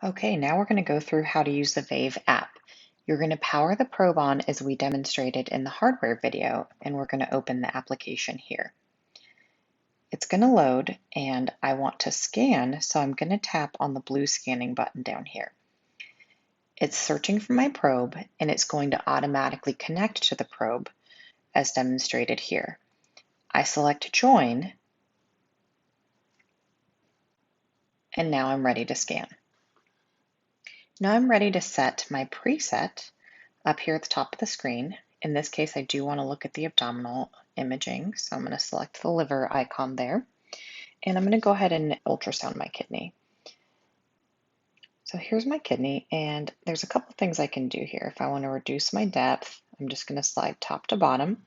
Okay, now we're going to go through how to use the Vave app. You're going to power the probe on as we demonstrated in the hardware video, and we're going to open the application here. It's going to load, and I want to scan, so I'm going to tap on the blue scanning button down here. It's searching for my probe, and it's going to automatically connect to the probe, as demonstrated here. I select Join, and now I'm ready to scan. Now I'm ready to set my preset up here at the top of the screen. In this case, I do want to look at the abdominal imaging, so I'm going to select the liver icon there, and I'm going to go ahead and ultrasound my kidney. So here's my kidney, and there's a couple things I can do here. If I want to reduce my depth, I'm just going to slide top to bottom.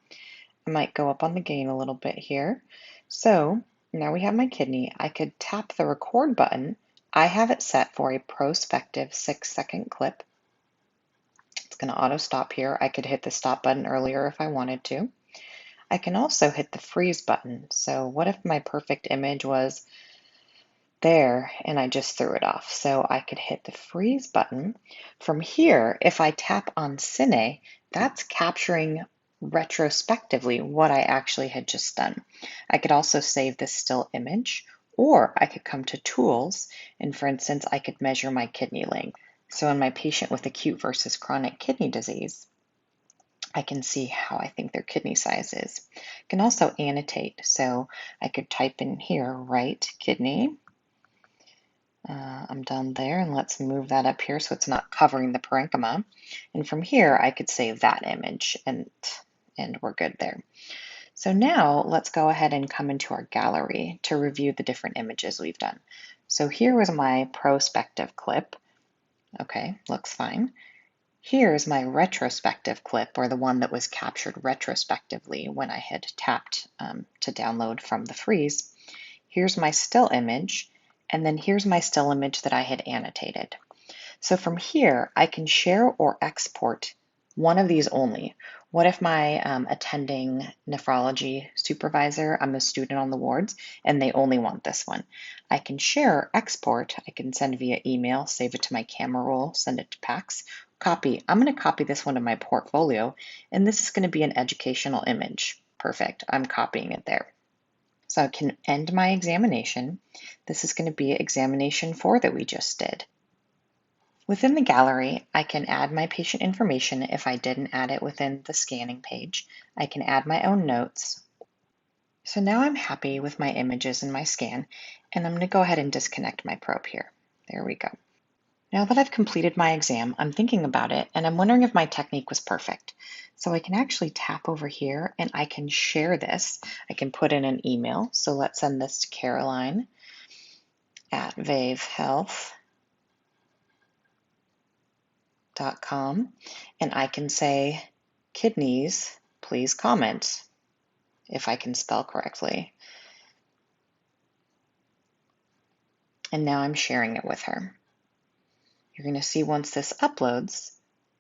I might go up on the gain a little bit here. So now we have my kidney. I could tap the record button. I have it set for a prospective 6-second clip. It's going to auto stop here. I could hit the stop button earlier if I wanted to. I can also hit the freeze button. So what if my perfect image was there and I just threw it off? So I could hit the freeze button. From here, if I tap on Cine, that's capturing retrospectively what I actually had just done. I could also save this still image, or I could come to Tools, and for instance, I could measure my kidney length. So in my patient with acute versus chronic kidney disease, I can see how I think their kidney size is. I can also annotate, so I could type in here, right kidney. I'm done there, and let's move that up here so it's not covering the parenchyma. And from here, I could save that image, and we're good there. So now let's go ahead and come into our gallery to review the different images we've done. So here was my prospective clip. Okay, looks fine. Here's my retrospective clip, or the one that was captured retrospectively when I had tapped to download from the freeze. Here's my still image, and then here's my still image that I had annotated. So from here, I can share or export one of these only. What if my attending nephrology supervisor, I'm a student on the wards, and they only want this one? I can share or export. I can send via email, save it to my camera roll, send it to PACS. Copy. I'm going to copy this one to my portfolio, and this is going to be an educational image. Perfect. I'm copying it there. So I can end my examination. This is going to be examination 4 that we just did. Within the gallery, I can add my patient information if I didn't add it within the scanning page. I can add my own notes. So now I'm happy with my images and my scan, and I'm going to go ahead and disconnect my probe here. There we go. Now that I've completed my exam, I'm thinking about it, and I'm wondering if my technique was perfect. So I can actually tap over here, and I can share this. I can put in an email. So let's send this to Caroline at vavehealth.com, and I can say, kidneys, please comment, if I can spell correctly. And now I'm sharing it with her. You're going to see once this uploads,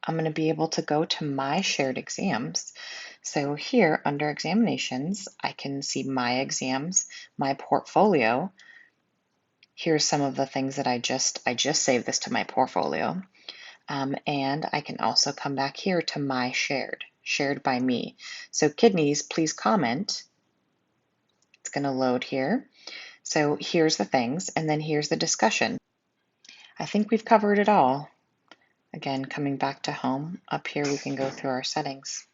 I'm going to be able to go to my shared exams. So here under examinations, I can see my exams, my portfolio. Here's some of the things that I just saved this to my portfolio. And I can also come back here to my shared by me. So kidneys, please comment. It's going to load here. So here's the things, and then here's the discussion. I think we've covered it all. Again, coming back to home, up here we can go through our settings.